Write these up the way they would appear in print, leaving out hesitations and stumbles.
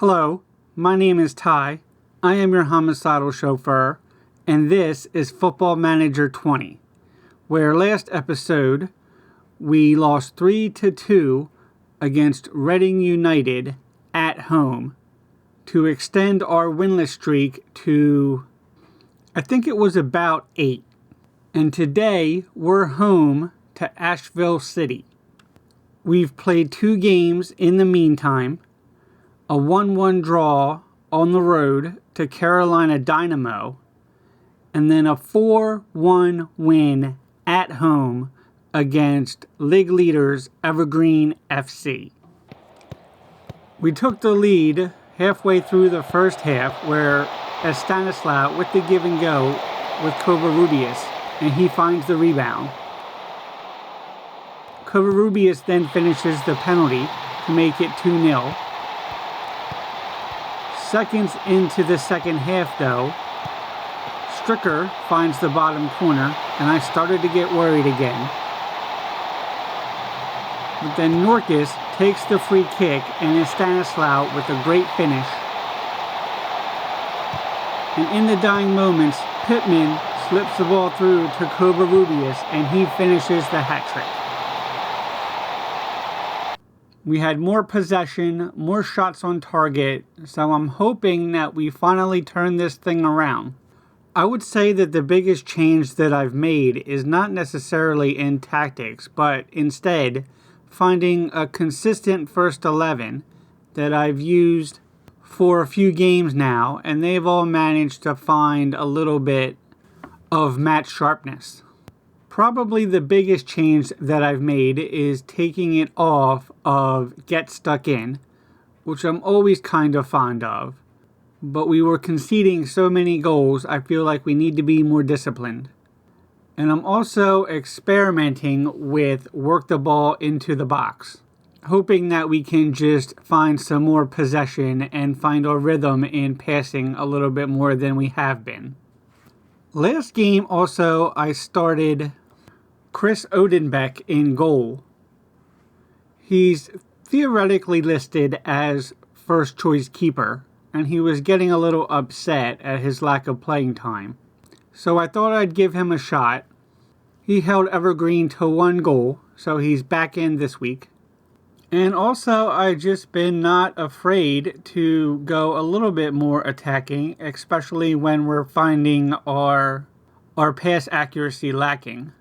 Hello, my name is Ty. I am your homicidal chauffeur, and this is Football Manager 20, where last episode we lost 3-2 against Reading United at home to extend our winless streak to, I think it was about 8. And today we're home to Asheville City. We've played 2 games in the meantime. A 1-1 draw on the road to Carolina Dynamo, and then a 4-1 win at home against league leaders Evergreen FC. We took the lead halfway through the first half where Stanislaw with the give and go with Covarrubias, and he finds the rebound. Covarrubias then finishes the penalty to make it 2-0. Seconds into the second half, though, Stricker finds the bottom corner, and I started to get worried again. But then Norkus takes the free kick, and is Stanislaw with a great finish. And in the dying moments, Pittman slips the ball through to Covarrubias, and he finishes the hat trick. We had more possession, more shots on target, so I'm hoping that we finally turn this thing around. I would say that the biggest change that I've made is not necessarily in tactics, but instead finding a consistent first 11 that I've used for a few games now, and they've all managed to find a little bit of match sharpness. Probably the biggest change that I've made is taking it off of get stuck in, which I'm always kind of fond of. But we were conceding so many goals, I feel like we need to be more disciplined. And I'm also experimenting with work the ball into the box, hoping that we can just find some more possession and find our rhythm in passing a little bit more than we have been. Last game also I started Chris Odenbeck in goal. He's theoretically listed as first choice keeper, and he was getting a little upset at his lack of playing time. So I thought I'd give him a shot. He held Evergreen to 1 goal, so he's back in this week. And also I've just been not afraid to go a little bit more attacking, especially when we're finding our pass accuracy lacking.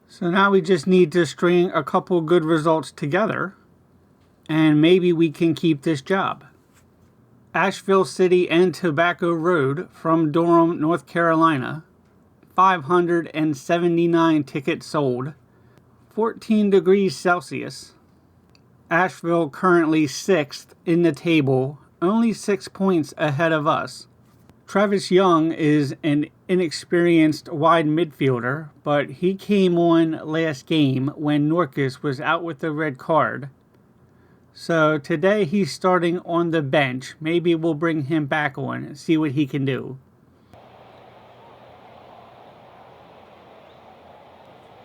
So now we just need to string a couple good results together, and maybe we can keep this job. Asheville City and Tobacco Road from Durham, North Carolina. 579 tickets sold. 14 degrees Celsius. Asheville currently 6th in the table, only 6 points ahead of us. Travis Young is an inexperienced wide midfielder, but he came on last game when Norkus was out with the red card. So today he's starting on the bench. Maybe we'll bring him back on and see what he can do.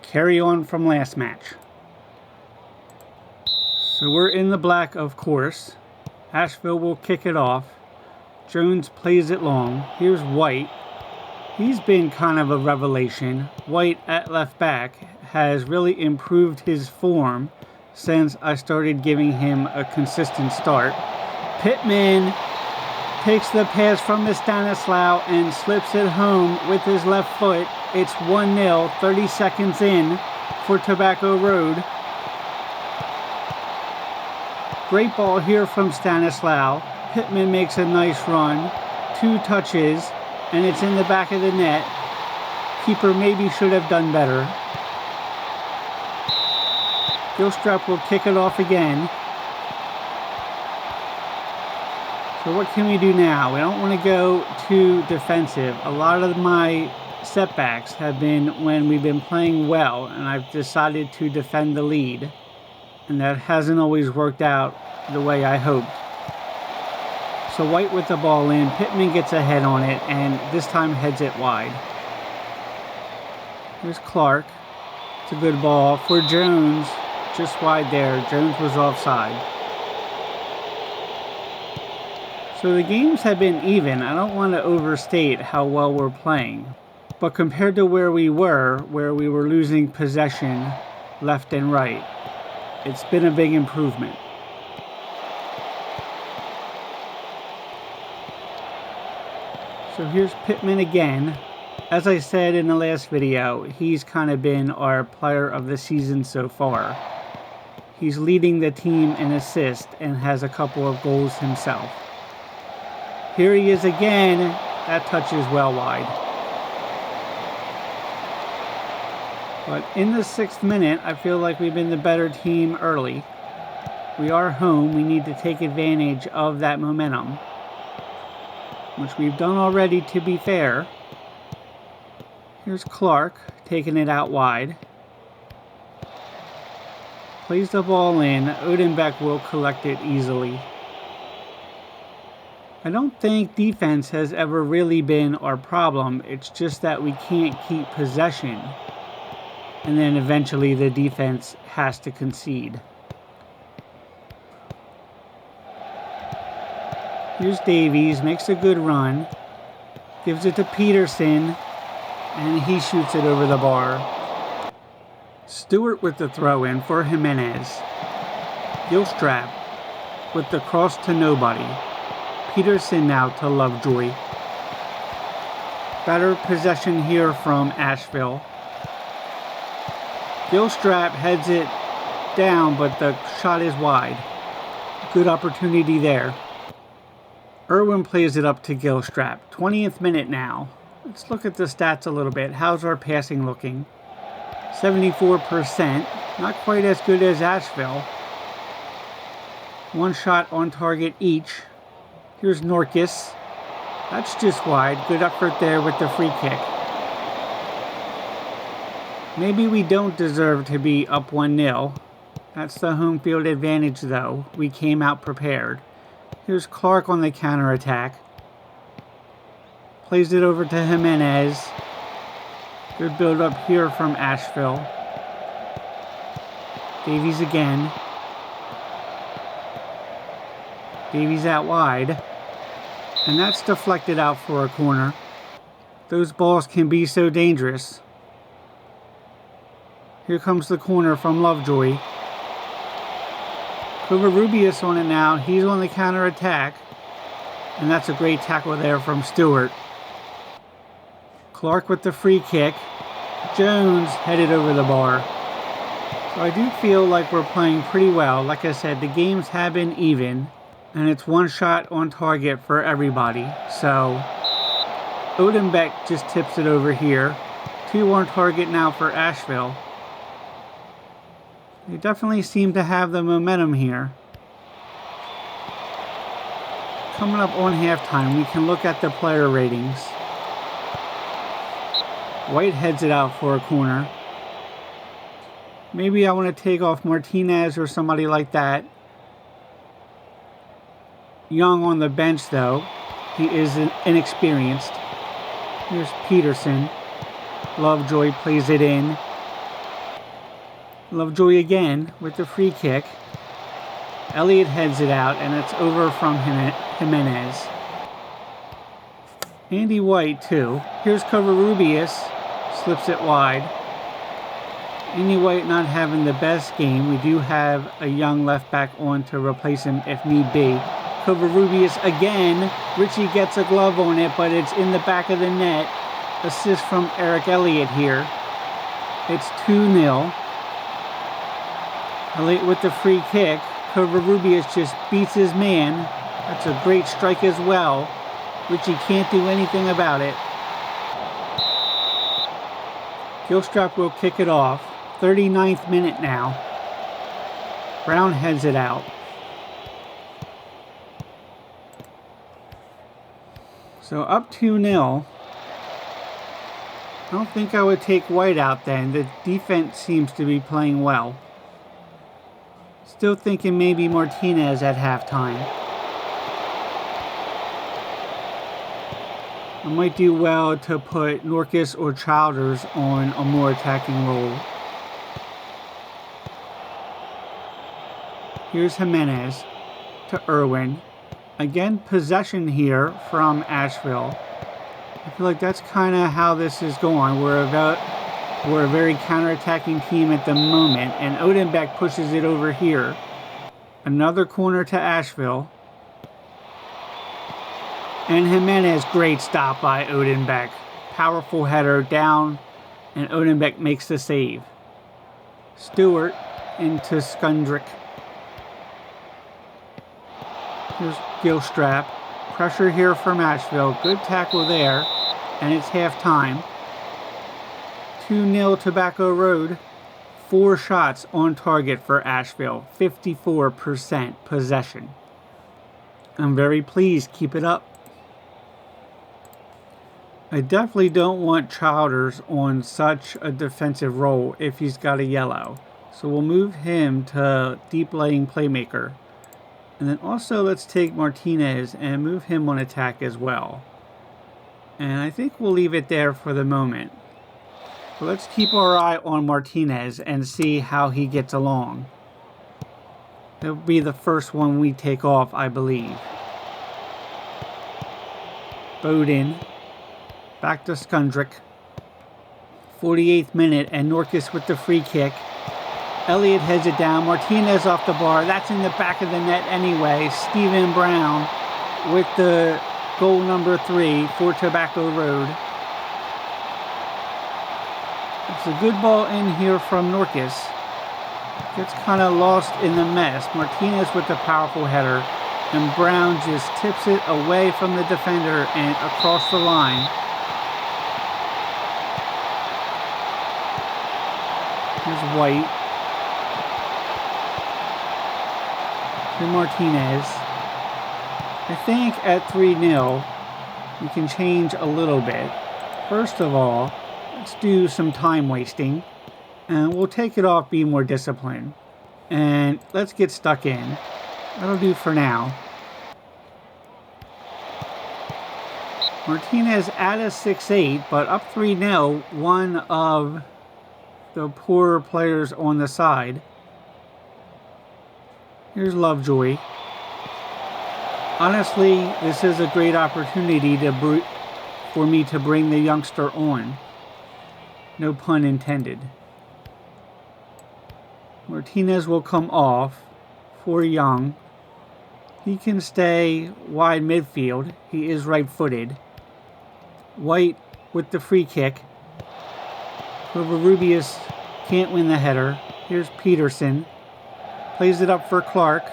Carry on from last match. So we're in the black, of course. Asheville will kick it off. Jones plays it long. Here's White. He's been kind of a revelation. White at left back has really improved his form since I started giving him a consistent start. Pittman takes the pass from the Stanislaw and slips it home with his left foot. It's 1-0, 30 seconds in for Tobacco Road. Great ball here from Stanislaw. Pittman makes a nice run. 2 touches, and it's in the back of the net. Keeper maybe should have done better. Gilstrap will kick it off again. So what can we do now? We don't want to go too defensive. A lot of my setbacks have been when we've been playing well, and I've decided to defend the lead. And that hasn't always worked out the way I hoped. So White with the ball in, Pittman gets a head on it, and this time heads it wide. Here's Clark. It's a good ball for Jones, just wide there. Jones was offside. So the games have been even. I don't want to overstate how well we're playing. But compared to where we were losing possession left and right, it's been a big improvement. So here's Pittman again. As I said in the last video, he's kind of been our player of the season so far. He's leading the team in assists and has a couple of goals himself. Here he is again. That touch is well wide. But in the 6th minute, I feel like we've been the better team early. We are home. We need to take advantage of that momentum, which we've done already, to be fair. Here's Clark taking it out wide. Plays the ball in. Odenbeck will collect it easily. I don't think defense has ever really been our problem. It's just that we can't keep possession. And then eventually the defense has to concede. Here's Davies, makes a good run. Gives it to Peterson. And he shoots it over the bar. Stewart with the throw-in for Jimenez. Gilstrap with the cross to nobody. Peterson now to Lovejoy. Better possession here from Asheville. Gilstrap heads it down, but the shot is wide. Good opportunity there. Irwin plays it up to Gilstrap. 20th minute now. Let's look at the stats a little bit. How's our passing looking? 74%. Not quite as good as Asheville. One shot on target each. Here's Norkus. That's just wide. Good effort there with the free kick. Maybe we don't deserve to be up 1-0. That's the home field advantage, though. We came out prepared. Here's Clark on the counterattack. Plays it over to Jimenez. Good build up here from Asheville. Davies again. Davies out wide. And that's deflected out for a corner. Those balls can be so dangerous. Here comes the corner from Lovejoy. Covarrubias on it now. He's on the counterattack. And that's a great tackle there from Stewart. Clark with the free kick. Jones headed over the bar. So I do feel like we're playing pretty well. Like I said, the games have been even. And it's one shot on target for everybody. So Odenbeck just tips it over here. 2 on target now for Asheville. They definitely seem to have the momentum here. Coming up on halftime, we can look at the player ratings. White heads it out for a corner. Maybe I want to take off Martinez or somebody like that. Young on the bench, though. He is inexperienced. Here's Peterson. Lovejoy plays it in. Lovejoy again with the free kick. Elliott heads it out, and it's over from Jimenez. Andy White, too. Here's Covarrubias. Slips it wide. Andy White not having the best game. We do have a young left back on to replace him if need be. Covarrubias again. Richie gets a glove on it, but it's in the back of the net. Assist from Eric Elliott here. It's 2-0. Elliott with the free kick. Covarrubias just beats his man. That's a great strike as well. Richie can't do anything about it. Gilstrap will kick it off. 39th minute now. Brown heads it out. So up 2-0. I don't think I would take White out then. The defense seems to be playing well. Still thinking maybe Martinez at halftime. I might do well to put Norkus or Childers on a more attacking role. Here's Jimenez to Irwin. Again, possession here from Asheville. I feel like that's kind of how this is going. We're a very counterattacking team at the moment, and Odenbeck pushes it over here. Another corner to Asheville. And Jimenez, great stop by Odenbeck. Powerful header down, and Odenbeck makes the save. Stewart into Skundrick. Here's Gilstrap. Pressure here from Asheville. Good tackle there, and it's halftime. 2-0 Tobacco Road. 4 shots on target for Asheville. 54% possession. I'm very pleased. Keep it up. I definitely don't want Childers on such a defensive role if he's got a yellow. So we'll move him to deep laying playmaker. And then also let's take Martinez and move him on attack as well. And I think we'll leave it there for the moment. But let's keep our eye on Martinez and see how he gets along. It'll be the first one we take off, I believe. Bowden. Back to Skundrick. 48th minute, and Norkus with the free kick. Elliott heads it down. Martinez off the bar. That's in the back of the net anyway. Stephen Brown with the goal number 3 for Tobacco Road. It's a good ball in here from Norkus. Gets kind of lost in the mess. Martinez with the powerful header. And Brown just tips it away from the defender and across the line. Here's White. To Martinez. I think at 3-0, we can change a little bit. First of all, let's do some time wasting. And we'll take it off, be more disciplined. And let's get stuck in. That'll do for now. Martinez at a 6-8, but up 3-0, one of the poorer players on the side. Here's Lovejoy. Honestly, this is a great opportunity for me to bring the youngster on. No pun intended. Martinez will come off for Young. He can stay wide midfield. He is right-footed. White with the free kick. Covarrubias can't win the header. Here's Peterson. Plays it up for Clark.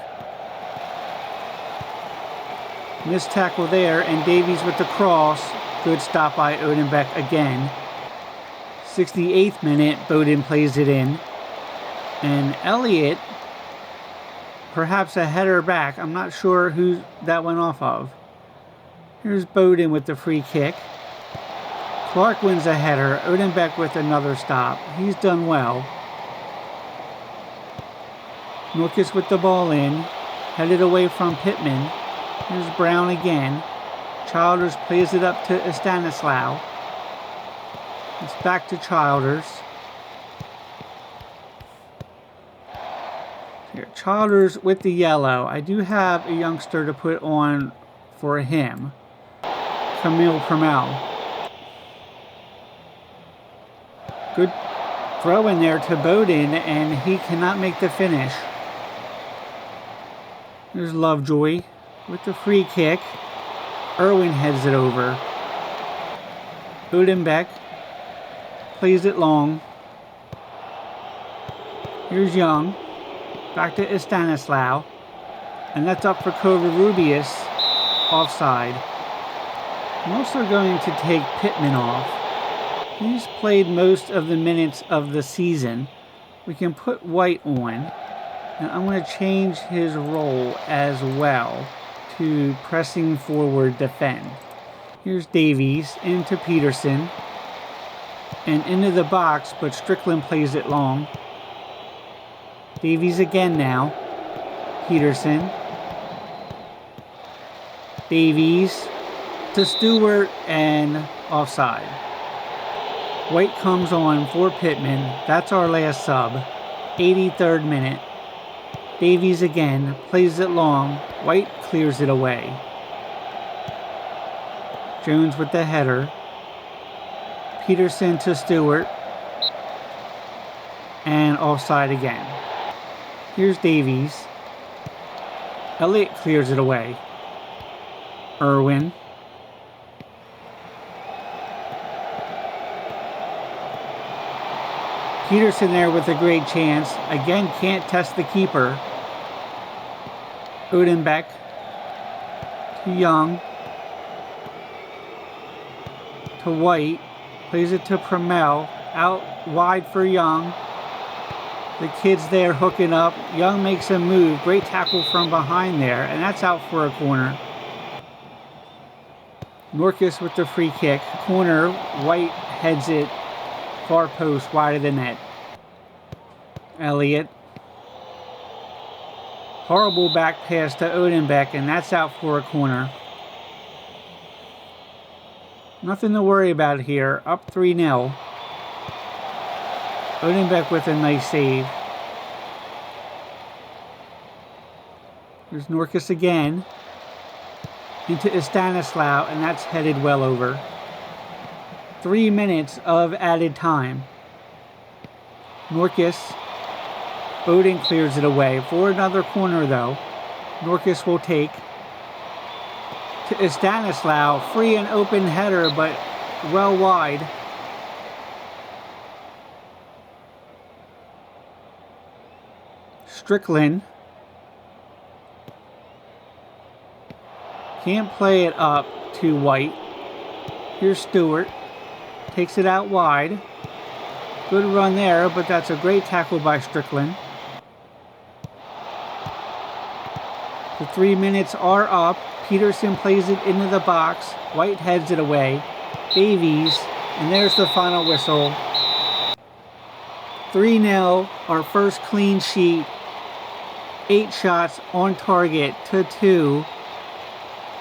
Missed tackle there, and Davies with the cross. Good stop by Odenbeck again. 68th minute, Bowden plays it in. And Elliott, perhaps a header back. I'm not sure who that went off of. Here's Bowden with the free kick. Clark wins a header. Odenbeck with another stop. He's done well. Norkus with the ball in. Headed away from Pittman. Here's Brown again. Childers plays it up to Stanislaw. It's back to Childers. Here, Childers with the yellow. I do have a youngster to put on for him. Camille Permel. Good throw in there to Bowden, and he cannot make the finish. There's Lovejoy with the free kick. Irwin heads it over. Odenbeck plays it long. Here's Young. Back to Stanislaw. And that's up for Covarrubias. Offside. I'm also going to take Pittman off. He's played most of the minutes of the season. We can put White on. And I'm going to change his role as well to pressing forward defend. Here's Davies into Peterson. And into the box, but Strickland plays it long. Davies again now. Peterson. Davies to Stewart, and offside. White comes on for Pittman. That's our last sub. 83rd minute. Davies again, plays it long. White clears it away. Jones with the header. Peterson to Stewart. And offside again. Here's Davies. Elliott clears it away. Irwin. Peterson there with a great chance. Again, can't test the keeper. Odenbeck to Young. To White. Plays it to Pramel. Out wide for Young. The kid's there hooking up. Young makes a move. Great tackle from behind there. And that's out for a corner. Norcus with the free kick. Corner. White heads it. Far post, wide of the net. Elliott. Horrible back pass to Odenbeck, and that's out for a corner. Nothing to worry about here. Up 3-0. Odenbeck with a nice save. There's Norcus again. Into Stanislaw, and that's headed well over. 3 minutes of added time. Norcus. Oden clears it away for another corner though. Norcus will take. To Stanislaw. Free and open header, but well wide. Strickland. Can't play it up to White. Here's Stewart. Takes it out wide. Good run there, but that's a great tackle by Strickland. The 3 minutes are up. Peterson plays it into the box. White heads it away. Davies, and there's the final whistle. 3-0, our first clean sheet. 8 shots on target to 2.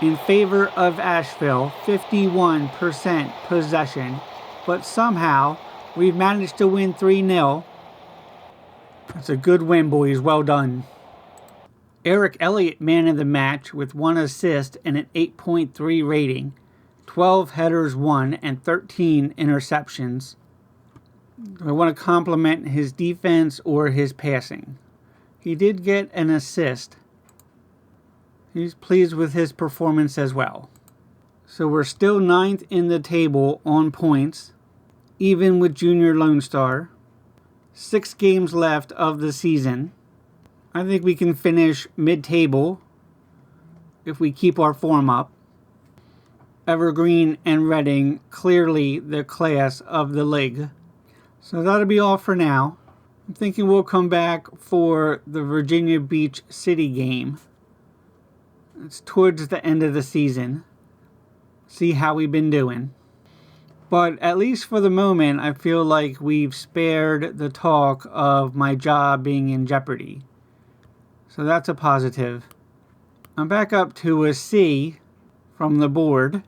In favor of Asheville, 51% possession. But somehow, we've managed to win 3-0. That's a good win, boys. Well done. Eric Elliott, man of the match, with 1 assist and an 8.3 rating. 12 headers won and 13 interceptions. I want to compliment his defense or his passing. He did get an assist. He's pleased with his performance as well. So we're still 9th in the table on points, even with Junior Lone Star. 6 games left of the season. I think we can finish mid-table if we keep our form up. Evergreen and Reading, clearly the class of the league. So that'll be all for now. I'm thinking we'll come back for the Virginia Beach City game. It's towards the end of the season. See how we've been doing. But at least for the moment, I feel like we've spared the talk of my job being in jeopardy. So that's a positive. I'm back up to a C from the board.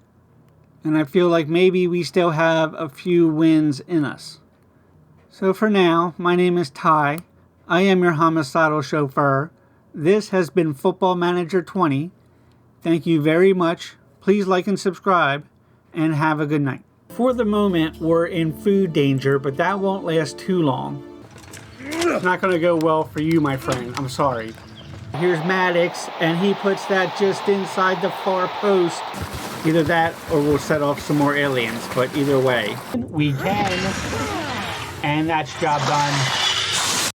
And I feel like maybe we still have a few wins in us. So for now, my name is Ty. I am your homicidal chauffeur. This has been Football Manager 20. Thank you very much. Please like and subscribe, and have a good night. For the moment, we're in food danger, but that won't last too long. It's not going to go well for you, my friend. I'm sorry. Here's Maddox, and he puts that just inside the far post. Either that, or we'll set off some more aliens, but either way. We can, and that's job done.